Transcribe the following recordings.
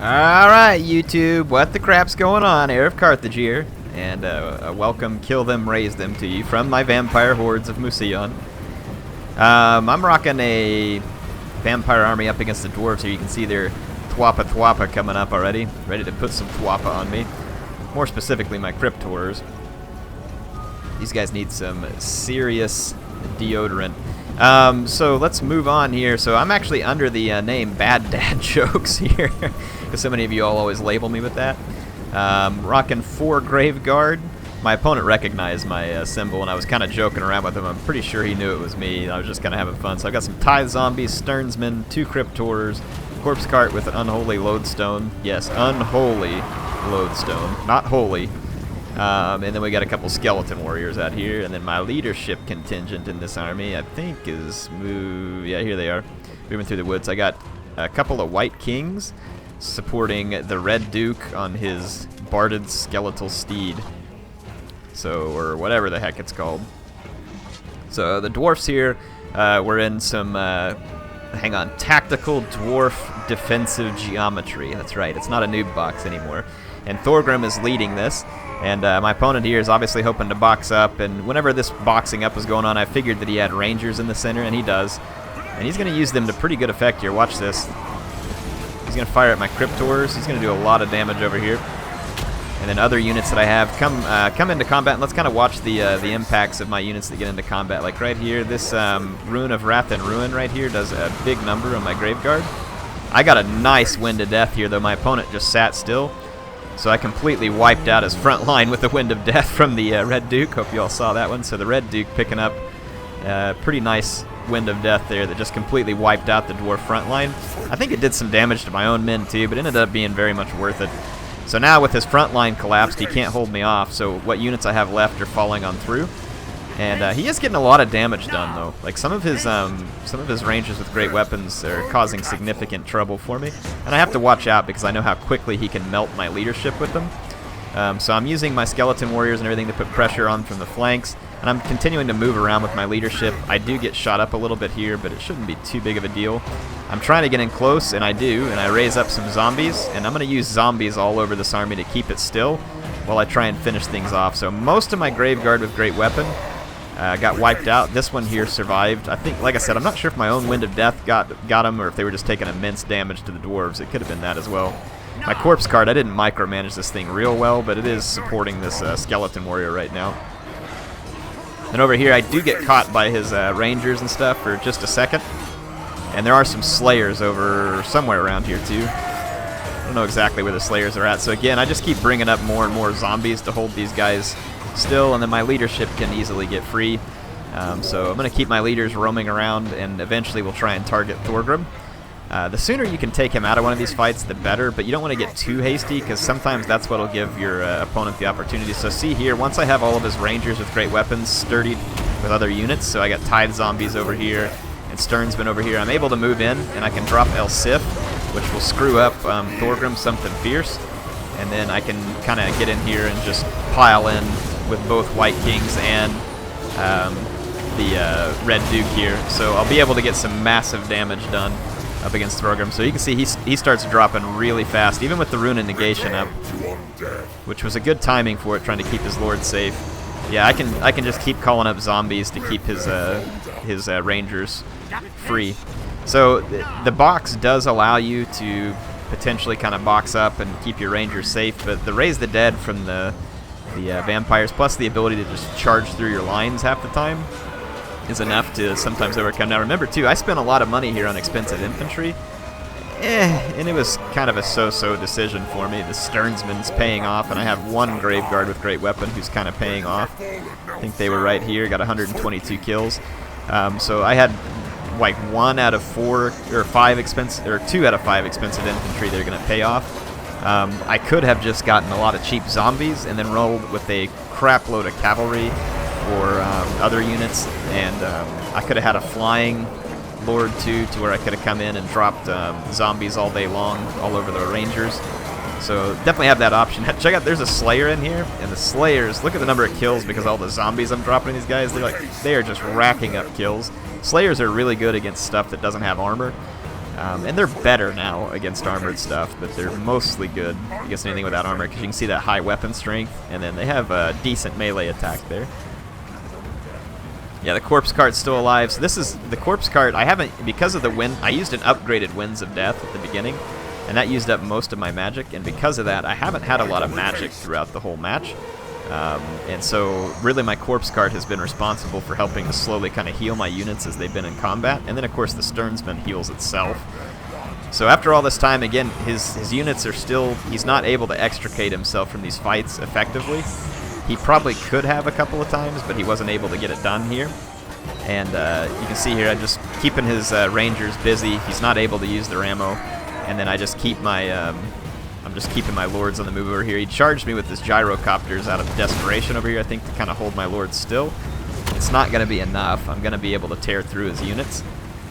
Alright, YouTube, what the crap's going on? HeirofCarthage here, and a welcome Kill Them, Raise Them to you from my vampire hordes of Mousillon. I'm rocking a vampire army up against the dwarves here. You can see their thwappa coming up already, ready to put some thwappa on me. More specifically, my crypt horrors. These guys need some serious deodorant. So let's move on here. So I'm actually under the name Bad Dad Jokes here, because so many of you all always label me with that. Rocking 4 Grave Guard. My opponent recognized my symbol, and I was kind of joking around with him. I'm pretty sure he knew it was me. I was just kind of having fun. So I've got some Tithe Zombies, Sternsmen, 2 Crypt Horrors, Corpse Cart with an Unholy Lodestone. Yes, Unholy Lodestone, not holy. And then we got a couple Skeleton Warriors out here, and then my leadership contingent in this army, I think, is yeah, here they are, moving through the woods. I got a couple of White Kings supporting the Red Duke on his barded skeletal steed, or whatever the heck it's called. So the dwarfs here, we're in some, tactical dwarf defensive geometry. That's right, it's not a noob box anymore. And Thorgrim is leading this. And my opponent here is obviously hoping to box up, and whenever this boxing up was going on, I figured that he had Rangers in the center, and he does. And he's going to use them to pretty good effect here. Watch this. He's going to fire at my Crypt Horrors. He's going to do a lot of damage over here. And then other units that I have come into combat, and let's kind of watch the impacts of my units that get into combat. Like right here, this Rune of Wrath and Ruin right here does a big number on my Grave Guard. I got a nice Wind of Death here, though my opponent just sat still. So I completely wiped out his front line with the Wind of Death from the Red Duke. Hope you all saw that one. So the Red Duke picking up a pretty nice Wind of Death there that just completely wiped out the dwarf front line. I think it did some damage to my own men too, but it ended up being very much worth it. So now with his front line collapsed, he can't hold me off. So what units I have left are falling on through. And he is getting a lot of damage done, though. Like some of his rangers with great weapons are causing significant trouble for me, and I have to watch out because I know how quickly he can melt my leadership with them. So I'm using my skeleton warriors and everything to put pressure on from the flanks, and I'm continuing to move around with my leadership. I do get shot up a little bit here, but it shouldn't be too big of a deal. I'm trying to get in close, and I do, and I raise up some zombies, and I'm going to use zombies all over this army to keep it still while I try and finish things off. So most of my Grave Guard with great weapon got wiped out. This one here survived. I think, like I said, I'm not sure if my own Wind of Death got him or if they were just taking immense damage to the dwarves. It could have been that as well. My Corpse Card, I didn't micromanage this thing real well, but it is supporting this Skeleton Warrior right now. And over here, I do get caught by his Rangers and stuff for just a second. And there are some Slayers over somewhere around here, too. I don't know exactly where the Slayers are at. So again, I just keep bringing up more and more zombies to hold these guys still, and then my leadership can easily get free. So I'm going to keep my leaders roaming around, and eventually we'll try and target Thorgrim. The sooner you can take him out of one of these fights, the better, but you don't want to get too hasty, because sometimes that's what will give your opponent the opportunity. So see here, once I have all of his Rangers with great weapons sturdied with other units, so I got Tithe Zombies over here, and Sternsmen over here, I'm able to move in, and I can drop El Sif, which will screw up Thorgrim something fierce, and then I can kind of get in here and just pile in with both White Kings and the Red Duke here. So I'll be able to get some massive damage done up against Thorgrim. So you can see he starts dropping really fast, even with the Rune of Negation up, which was a good timing for it, trying to keep his lord safe. Yeah, I can just keep calling up zombies to keep his Rangers free. So the box does allow you to potentially kind of box up and keep your Rangers safe, but the Raise the Dead from the vampires, plus the ability to just charge through your lines half the time, is enough to sometimes overcome. Now remember too, I spent a lot of money here on expensive infantry, and it was kind of a so-so decision for me. The Sternsman's paying off, and I have one Grave Guard with great weapon who's kind of paying off. I think they were right here, got 122 kills. So I had like 1 out of 4 or 5 expensive, or 2 out of 5 expensive infantry they're going to pay off. I could have just gotten a lot of cheap zombies and then rolled with a crap load of cavalry or other units, and I could have had a flying lord too, to where I could have come in and dropped zombies all day long all over the Rangers. So definitely have that option. Check out, there's a Slayer in here, and the Slayers, look at the number of kills because all the zombies I'm dropping these guys. They are just racking up kills. Slayers are really good against stuff that doesn't have armor. And they're better now against armored stuff, but they're mostly good against anything without armor, because you can see that high weapon strength, and then they have a decent melee attack there. Yeah, the corpse cart's still alive. So this is the corpse cart. I haven't, because of the wind, I used an upgraded Winds of Death at the beginning, and that used up most of my magic, and because of that, I haven't had a lot of magic throughout the whole match. And so really my corpse cart has been responsible for helping to slowly kind of heal my units as they've been in combat, and then of course the Sternsman heals itself. So after all this time, again, his units are still, he's not able to extricate himself from these fights effectively. He probably could have a couple of times, but he wasn't able to get it done here. And you can see here I'm just keeping his rangers busy. He's not able to use their ammo, and then I just keep my I'm just keeping my lords on the move over here. He charged me with his gyrocopters out of desperation over here, I think, to kind of hold my lords still. It's not going to be enough. I'm going to be able to tear through his units.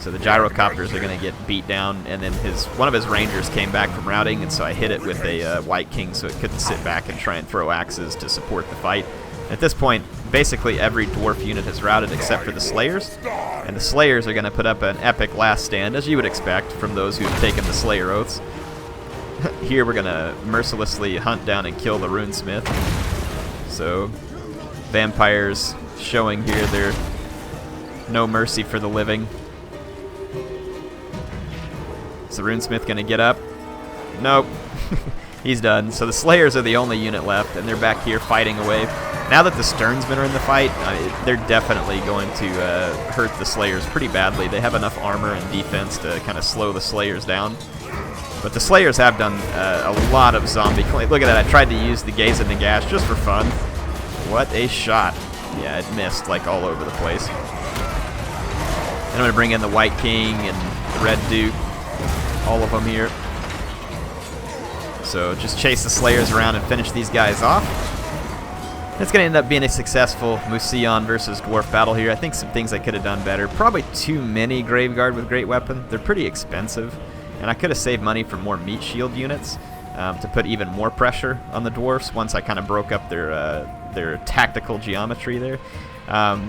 So the gyrocopters are going to get beat down, and then one of his rangers came back from routing, and so I hit it with a White King so it couldn't sit back and try and throw axes to support the fight. At this point, basically every dwarf unit has routed except for the Slayers, and the Slayers are going to put up an epic last stand, as you would expect from those who've taken the Slayer Oaths. Here we're going to mercilessly hunt down and kill the Runesmith. So, vampires showing here their no mercy for the living. Is the Runesmith going to get up? Nope. He's done. So the Slayers are the only unit left, and they're back here fighting away. Now that the Sternsmen are in the fight, they're definitely going to hurt the Slayers pretty badly. They have enough armor and defense to kind of slow the Slayers down. But the Slayers have done a lot of zombie killing. Look at that. I tried to use the Gaze of Nagash just for fun. What a shot. Yeah, it missed like all over the place. Then I'm going to bring in the White King and the Red Duke. All of them here. So just chase the Slayers around and finish these guys off. It's going to end up being a successful Mousillon versus Dwarf battle here. I think some things I could have done better. Probably too many Graveguard with Great Weapon. They're pretty expensive. And I could have saved money for more meat shield units to put even more pressure on the Dwarfs once I kind of broke up their tactical geometry there.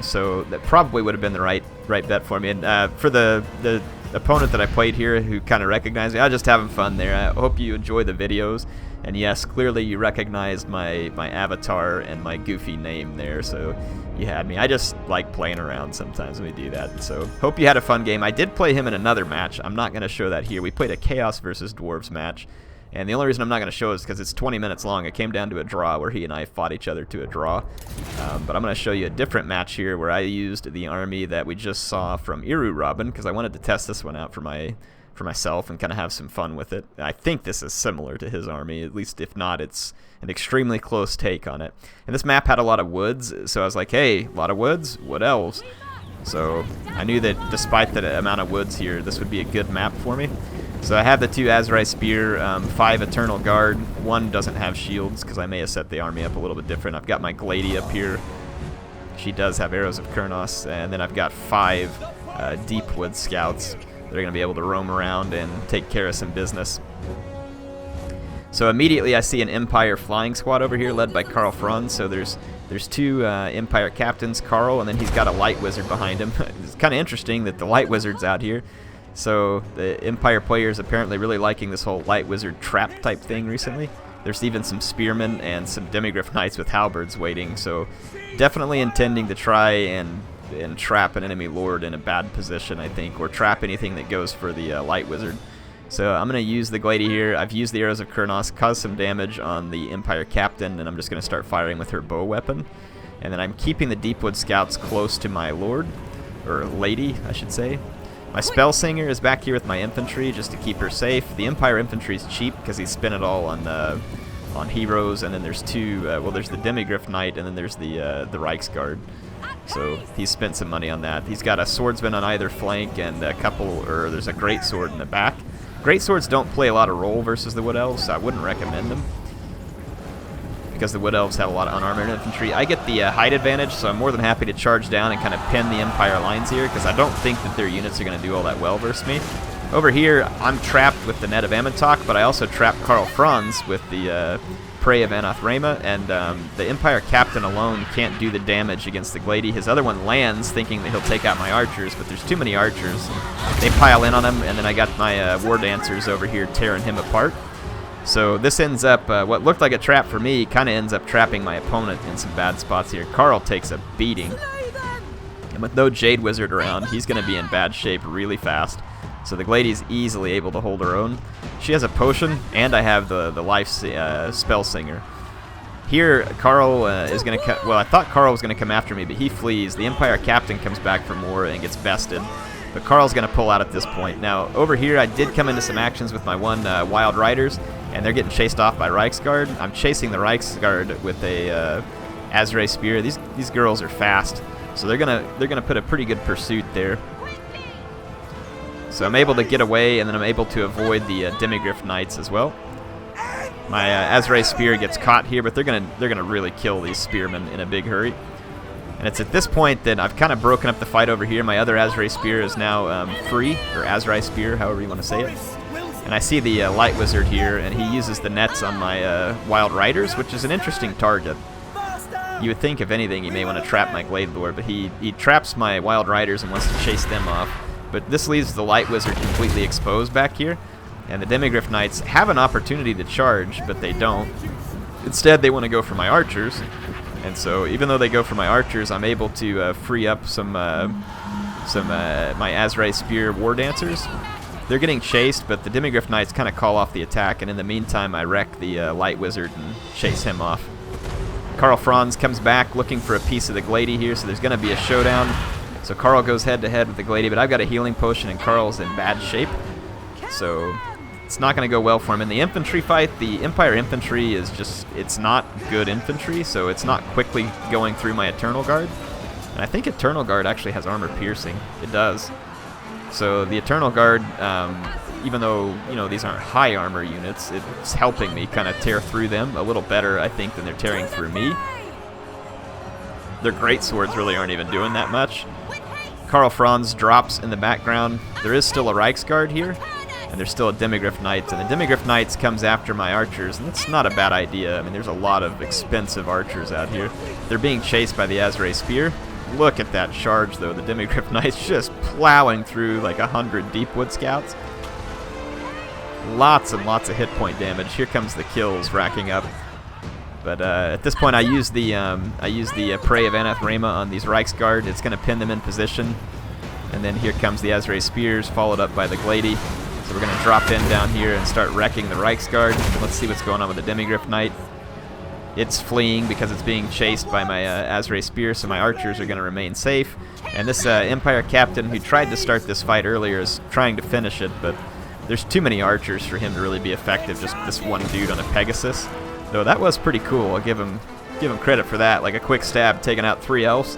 So that probably would have been the right bet for me. And for the opponent that I played here who kind of recognized me, I was just having fun there. I hope you enjoy the videos. And yes, clearly you recognized my avatar and my goofy name there, so you had me. I just like playing around sometimes when we do that. So hope you had a fun game. I did play him in another match. I'm not going to show that here. We played a Chaos versus Dwarves match. And the only reason I'm not going to show is because it's 20 minutes long. It came down to a draw where he and I fought each other to a draw. But I'm going to show you a different match here where I used the army that we just saw from Iru Robin, because I wanted to test this one out for myself and kind of have some fun with it. I think this is similar to his army, at least if not, it's an extremely close take on it. And this map had a lot of woods, so I was like, hey, a lot of woods, wood elves. So I knew that despite the amount of woods here, this would be a good map for me. So I have the 2 Azrai Spear, 5 Eternal Guard. 1 doesn't have shields because I may have set the army up a little bit different. I've got my Glady up here. She does have Arrows of Kurnos. And then I've got 5 Deepwood Scouts. They're going to be able to roam around and take care of some business. So immediately I see an Empire flying squad over here led by Karl Franz. So there's 2 Empire captains, Karl, and then he's got a Light Wizard behind him. It's kind of interesting that the Light Wizard's out here. So the Empire players apparently really liking this whole Light Wizard trap type thing recently. There's even some Spearmen and some Demigryph Knights with halberds waiting. So definitely intending to try and trap an enemy lord in a bad position, I think, or trap anything that goes for the Light Wizard. So I'm going to use the Glady here. I've used the Arrows of Kurnos, caused some damage on the Empire Captain, and I'm just going to start firing with her bow weapon. And then I'm keeping the Deepwood Scouts close to my lord, or lady, I should say. My Spellsinger is back here with my infantry just to keep her safe. The Empire infantry is cheap because he spent it all on heroes, and then there's 2, well, there's the Demigryph Knight, and then there's the Reichsguard. So he's spent some money on that. He's got a swordsman on either flank and a couple, or there's a greatsword in the back. Greatswords don't play a lot of role versus the Wood Elves, so I wouldn't recommend them, because the Wood Elves have a lot of unarmored infantry. I get the height advantage, so I'm more than happy to charge down and kind of pin the Empire lines here, because I don't think that their units are going to do all that well versus me. Over here, I'm trapped with the Net of Amentok, but I also trapped Karl Franz with the Prey of Anathrema, and the Empire Captain alone can't do the damage against the Glady. His other one lands thinking that he'll take out my archers, but there's too many archers. They pile in on him, and then I got my War Dancers over here tearing him apart. So this ends up, what looked like a trap for me, kind of ends up trapping my opponent in some bad spots here. Carl takes a beating. And with no Jade Wizard around, he's going to be in bad shape really fast. So the Glady's easily able to hold her own. She has a potion, and I have the life spell singer. Here, Carl is going to well, I thought Carl was going to come after me, but he flees. The Empire Captain comes back for more and gets bested. But Carl's going to pull out at this point. Now, over here, I did come into some actions with my Wild Riders, and they're getting chased off by Reiksguard. I'm chasing the Reiksguard with a Azrae Spear. These girls are fast, so they're gonna put a pretty good pursuit there. So I'm able to get away, and then I'm able to avoid the Demigryph Knights as well. My Azrae Spear gets caught here, but they're gonna really kill these spearmen in a big hurry. And it's at this point that I've kind of broken up the fight over here. My other Azrae Spear is now free, or Azrae Spear, however you want to say it. And I see the Light Wizard here, and he uses the nets on my Wild Riders, which is an interesting target. You would think, if anything, he may want to trap my Glade Lord, but he traps my Wild Riders and wants to chase them off. But this leaves the Light Wizard completely exposed back here, and the Demigryph Knights have an opportunity to charge, but they don't. Instead, they want to go for my archers, and so even though they go for my archers, I'm able to free up some my Azrae Spear War Dancers. They're getting chased, but the Demigryph Knights kind of call off the attack, and in the meantime, I wreck the Light Wizard and chase him off. Karl Franz comes back looking for a piece of the Glady here, so there's going to be a showdown. So Carl goes head-to-head with the Glady, but I've got a healing potion, and Carl's in bad shape. So it's not going to go well for him. In the infantry fight, the Empire Infantry is just, it's not good infantry, so it's not quickly going through my Eternal Guard. And I think Eternal Guard actually has armor piercing. It does. So the Eternal Guard, even though, you know, these aren't high armor units, it's helping me kind of tear through them a little better, I think, than they're tearing through me. Their great swords really aren't even doing that much. Karl Franz drops in the background. There is still a Reiksguard here, and there's still a Demigryph Knight, and the Demigryph Knights comes after my archers, and that's not a bad idea. I mean, there's a lot of expensive archers out here. They're being chased by the Azrae Spear. Look at that charge, though. The Demigryph Knights just plowing through like 100 Deepwood Scouts. Lots and lots of hit point damage. Here comes the kills racking up. But at this point, I use the Prey of Anathrema on these Reiksguard. It's going to pin them in position. And then here comes the Azrae Spears, followed up by the Glady. So we're going to drop in down here and start wrecking the Reiksguard. Let's see what's going on with the Demigryph Knight. It's fleeing because it's being chased by my Azrae Spear, so my archers are going to remain safe. And this Empire Captain who tried to start this fight earlier is trying to finish it, but there's too many archers for him to really be effective, just this one dude on a Pegasus. Though that was pretty cool. I'll give him credit for that. Like a quick stab, taking out 3 elves.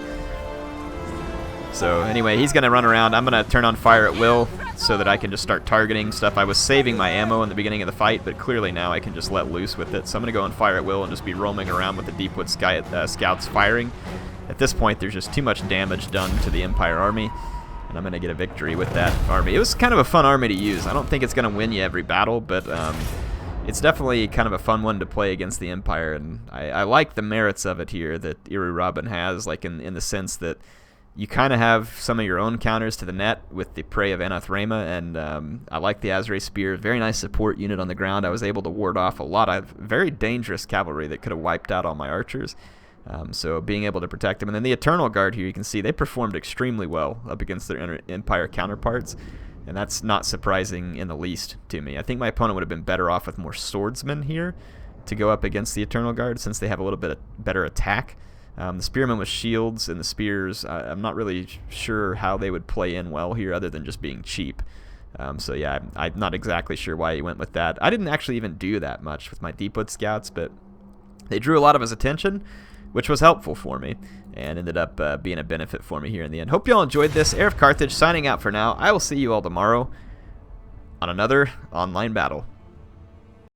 So anyway, he's going to run around. I'm going to turn on Fire at Will so that I can just start targeting stuff. I was saving my ammo in the beginning of the fight, but clearly now I can just let loose with it. So I'm going to go on Fire at Will and just be roaming around with the Deepwood Scouts firing. At this point, there's just too much damage done to the Empire army, and I'm going to get a victory with that army. It was kind of a fun army to use. I don't think it's going to win you every battle, but it's definitely kind of a fun one to play against the Empire, and I like the merits of it here that Iru Robin has, like in the sense that you kind of have some of your own counters to the net with the Prey of Anathrema, and I like the Azrae Spear. Very nice support unit on the ground. I was able to ward off a lot of very dangerous cavalry that could have wiped out all my archers. So being able to protect them. And then the Eternal Guard here, you can see they performed extremely well up against their Empire counterparts. And that's not surprising in the least to me. I think my opponent would have been better off with more swordsmen here to go up against the Eternal Guard, since they have a little bit better attack. The spearmen with shields and the spears, I'm not really sure how they would play in well here other than just being cheap. So yeah, I'm not exactly sure why he went with that. I didn't actually even do that much with my Deepwood Scouts, but they drew a lot of his attention, which was helpful for me and ended up being a benefit for me here in the end. Hope you all enjoyed this. HeirofCarthage signing out for now. I will see you all tomorrow on another online battle.